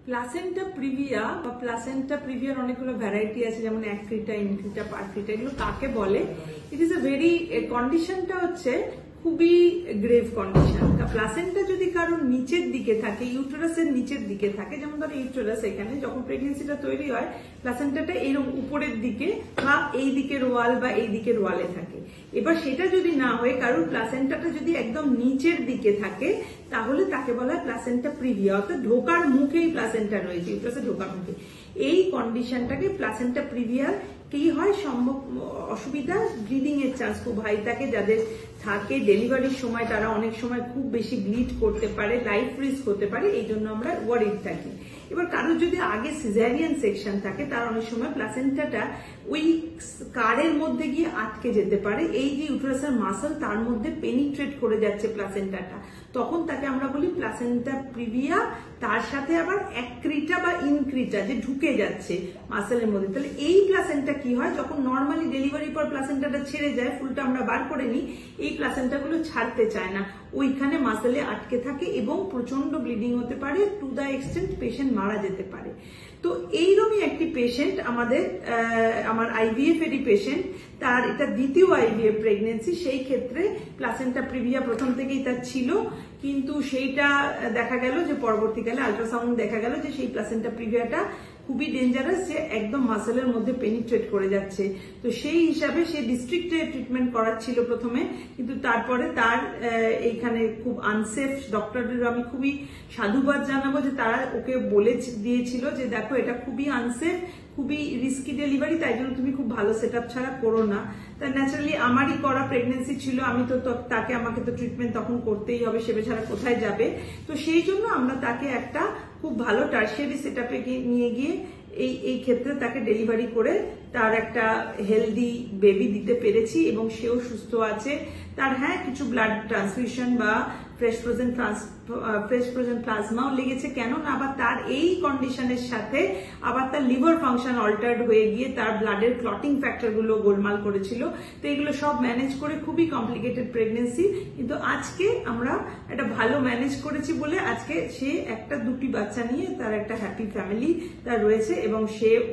Placenta previa বা placenta প্রিভিয়ার অনেকগুলো variety আছে, যেমন অ্যাক্রিটা, ইনক্রিটা, পারক্রিটা, এগুলো কাকে বলে? ইট ইজ এ ভেরি কন্ডিশনটা হচ্ছে খুবই গ্রেভ কন্ডিশন। প্লাসেন্টা যদি কারোর নিচের দিকে থাকে, ইউটেরাসের নিচের দিকে থাকে, যেমন ধরো ইউটেরাস এখানে যখন প্রেগনেন্সিটা তৈরি হয়, প্লাসেন্টাটা এরকম উপরের দিকে বা এই দিকের ওয়াল বা এই দিকের ওয়ালে থাকে। এবার সেটা যদি না হয়, কারোর প্লাসেন্টাটা যদি একদম নিচের দিকে থাকে, তাহলে তাকে বলা হয় প্লাসেন্টা প্রিভিয়া, অর্থাৎ ঢোকার মুখেই প্লাসেন্টা রয়েছে, ইউটেরাসের ঢোকার মুখে। এই কন্ডিশনটাকে প্লাসেন্টা প্রিভিয়ার কি হয়, সম্ভব অসুবিধা, ব্লিডিং এর চান্স খুব হাই থাকে। যাদের থাকে ডেলিভারির সময় তারা অনেক সময় খুব বেশি ব্লিড করতে পারে, লাইফ রিস্ক হতে পারে, এই জন্য আমরা ওয়ারিড থাকি। এবার কারোর যদি আগে সিজারিয়ান সেকশন থাকে, তার অনেক সময় প্লাসেন্টাটা ওই কারের মধ্যে গিয়ে আটকে যেতে পারে, এই যে ইউটেরাসের মাসল তার মধ্যে পেনিট্রেট করে যাচ্ছে প্লাসেন্টাটা, তখন তাকে আমরা বলি প্লাসেন্টা প্রিভিয়া। তার সাথে আবার অ্যাক্রিটা বা ইনক্রিটা যে ঢুকে যাচ্ছে মাসেলের মধ্যে। তাহলে এই প্লাসেন্টা কি হয়, যখন নর্মালি ডেলিভারির পর প্লাসেন্টাটা ছেড়ে যায়, ফুলটা আমরা বার করে নিই, এই প্লাসেন্টাগুলো ছাড়তে চায় না, ওইখানে মাসেলে আটকে থাকে এবং প্রচন্ড ব্লিডিং হতে পারে, টু দা এক্সটেন্ট পেশেন্ট মারা যেতে পারে। তো এইরকমই একটি পেশেন্ট আমার আইভিএফ এরই পেশেন্ট, তার এটা দ্বিতীয় আইভিএফ প্রেগনেন্সি। সেই ক্ষেত্রে প্লাসেন্টা প্রিভিয়া প্রথম থেকেই তার ছিল, কিন্তু সেইটা দেখা গেল যে পরবর্তীকালে আল্ট্রাসাউন্ড দেখা গেল যে সেই প্লাসেন্টা প্রিভিয়াটা খুবই ডেঞ্জারাস, যে একদম মাসেলের মধ্যে পেনিট্রেট করে যাচ্ছে। তো সেই হিসাবে সে ডিস্ট্রিক্টে ট্রিটমেন্ট করাচ্ছিল প্রথমে, কিন্তু তারপরে তার এইখানে খুব আনসেফ। ডক্টরদের আমি খুবই সাধুবাদ জানাবো যে তারা ওকে বলে দিয়েছিল যে দেখো এটা খুবই আনসেফ, খুবই রিস্কি ডেলিভারি, তাই জন্য তুমি খুব ভালো সেট আপ ছাড়া করো না। তা ন্যাচারালি আমারই করা প্রেগনেন্সি ছিল, আমি তো আমাকে তো ট্রিটমেন্ট তখন করতেই হবে, সেবে ছাড়া কোথায় যাবে। তো সেই জন্য আমরা তাকে একটা খুব ভালো টার্সিয়ারি সেট আপে নিয়ে গিয়ে এই ক্ষেত্রে তাকে ডেলিভারি করে তার একটা হেলদি বেবি দিতে পেরেছি এবং সেও সুস্থ আছে। তার কিছু ব্লাড ট্রান্সফিউশন বা ফ্রেশ ফ্রোজেন প্লাজমাও লেগেছে, কেন না আবার তার এই কন্ডিশনের সাথে আবার তার লিভার ফাংশন অল্টার্ড হয়ে গিয়ে তার ব্লাডের ক্লটিং ফ্যাক্টর গুলো গোলমাল করেছিল। তো এগুলো সব ম্যানেজ করে খুবই কমপ্লিকেটেড প্রেগনেন্সি, কিন্তু আজকে আমরা একটা ভালো ম্যানেজ করেছি বলে আজকে সে একটা দুটি বাচ্চা নিয়ে তার একটা হ্যাপি ফ্যামিলি তার রয়েছে এবং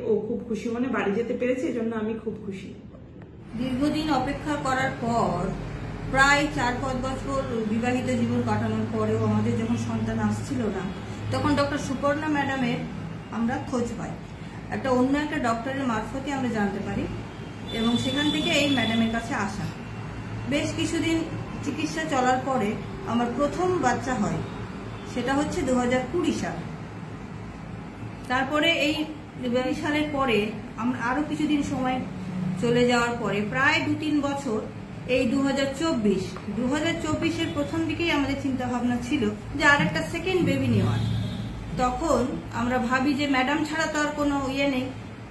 ও খুব খুশি মনে বাড়ি যেতে পেরেছে, এজন্য আমি খুব খুশি। দীর্ঘদিন অপেক্ষা করার পর প্রায় 4-5 বছর বিবাহিত জীবন কাটানোর পরেও আমাদের যখন সন্তান আসছিল না, তখন ডক্টর সুপর্ণা ম্যাডামের আমরা খোঁজ পাই। অন্য একটা ডক্টরের মারফতে আমরা জানতে পারি এবং সেখান থেকে এই ম্যাডামের কাছে আসা। বেশ কিছুদিন চিকিৎসা চলার পরে আমার প্রথম বাচ্চা হয়, সেটা হচ্ছে 2020 সাল। তারপরে এই 20 সালের পরে আমরা আরো কিছুদিন সময় চলে যাওয়ার পরে প্রায় 2-3 বছর এই 2024-এর প্রথম দিকেই আমাদের চিন্তা ভাবনা ছিল যে আর একটা সেকেন্ড বেবি নেওয়ার। তখন আমরা ভাবি যে ম্যাডাম ছাড়া তো আর কোনো নেই,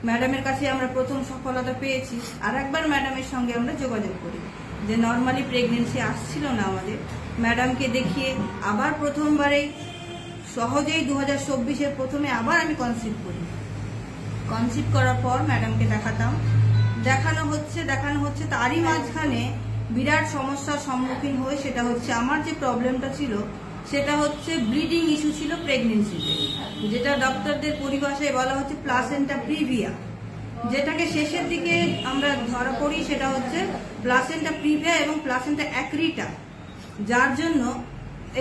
ম্যাডামের কাছে আমরা প্রথম সফলতা পেয়েছি। আর একবার ম্যাডামের সঙ্গে আমরা যোগাযোগ করি যে নর্মালি প্রেগনেন্সি আসছিল না আমাদের, ম্যাডামকে দেখিয়ে আবার প্রথমবারেই সহজেই 2024-এর প্রথমে আবার আমি কনসিভ করি। কনসিভ করার পর ম্যাডামকে দেখানো হচ্ছে তারই মাঝখানে বিরাট সমস্যার সম্মুখীন হয়ে, সেটা হচ্ছে আমার যে প্রবলেমটা ছিল সেটা হচ্ছে ব্লিডিং ইস্যু ছিল প্রেগনেন্সিতে, যেটা ডক্টরদের পরিভাষায় বলা হচ্ছে প্লাসেন্টা প্রিভিয়া, যেটাকে শেষের দিকে আমরা ধরা পড়ি সেটা হচ্ছে প্লাসেন্টা প্রিভিয়া এবং প্লাসেন্টা অ্যাক্রিটা, যার জন্য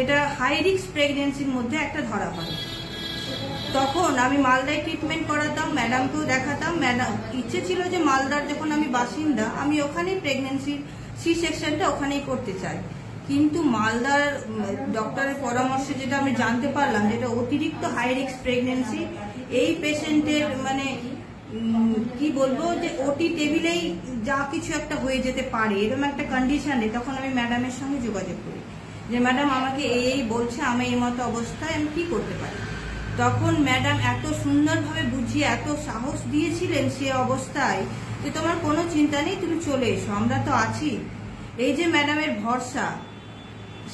এটা হাই রিস্ক প্রেগনেন্সির মধ্যে একটা ধরা পড়ে। তখন আমি মালদায় ট্রিটমেন্ট করাতাম, ম্যাডামকেও দেখাতাম। ম্যাডাম ইচ্ছে ছিল যে মালদার যখন আমি বাসিন্দা, আমি ওখানেই প্রেগনেন্সির সি সেকশনটা ওখানেই করতে চাই, কিন্তু মালদার ডক্টরের পরামর্শে যেটা আমি জানতে পারলাম যেটা অতিরিক্ত হাই রিস্ক প্রেগনেন্সি, এই পেশেন্টের কি বলবো যে ওটি টেবিলেই যা কিছু একটা হয়ে যেতে পারে, এরকম একটা কন্ডিশনে তখন আমি ম্যাডামের সঙ্গে যোগাযোগ করি যে ম্যাডাম আমাকে এই বলছে, আমি এই মতো অবস্থায় আমি কি করতে পারি। তখন ম্যাডাম এত সুন্দরভাবে বুঝিয়ে এত সাহস দিয়েছিলেন সে অবস্থায় যে তোমার কোনো চিন্তা নেই, তুমি চলে এসো, আমরা তো আছি। এই যে ম্যাডামের ভরসা,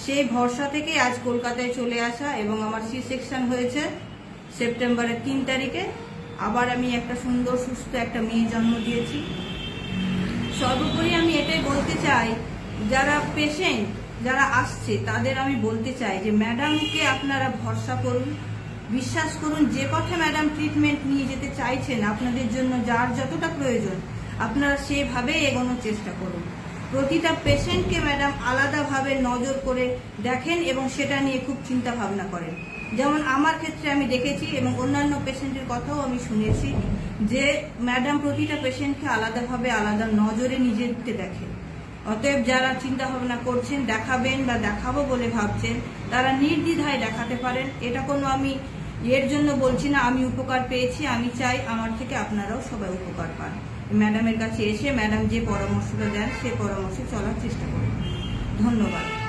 সেই ভরসা থেকে আজ কলকাতায় চলে আসা এবং আমার সি সেকশন হয়েছে সেপ্টেম্বরের 3 তারিখে। আবার আমি একটা সুন্দর সুস্থ একটা মেয়ে জন্ম দিয়েছি। সর্বোপরি আমি এটাই বলতে চাই, যারা পেশেন্ট যারা আসছে তাদের আমি বলতে চাই যে ম্যাডামকে আপনারা ভরসা করুন, বিশ্বাস করুন, যে পথে ম্যাডাম ট্রিটমেন্ট নিয়ে যেতে চাইছেন আপনাদের জন্য, যার যতটা প্রয়োজন আপনারা সেভাবেই এগোনোর চেষ্টা করুন। প্রতিটা পেশেন্টকে ম্যাডাম আলাদাভাবে নজর করে দেখেন এবং সেটা নিয়ে খুব চিন্তা ভাবনা করেন। যেমন আমার ক্ষেত্রে আমি দেখেছি এবং অন্যান্য পেশেন্টের কথাও আমি শুনেছি যে ম্যাডাম প্রতিটা পেশেন্টকে আলাদাভাবে আলাদা নজরে নিজেকে দেখেন। অতএব যারা চিন্তা ভাবনা করছেন দেখাবেন বা দেখাবো বলে ভাবছেন, তারা নির্দ্বিধায় দেখাতে পারেন। এটা কোনো আমি এর জন্য বলছি না আমি উপকার পেয়েছি, আমি চাই আমার থেকে আপনারাও সবাই উপকার পান। ম্যাডামের কাছে এসে ম্যাডাম যে পরামর্শটা দেন সেই পরামর্শে চলার চেষ্টা করুন। ধন্যবাদ।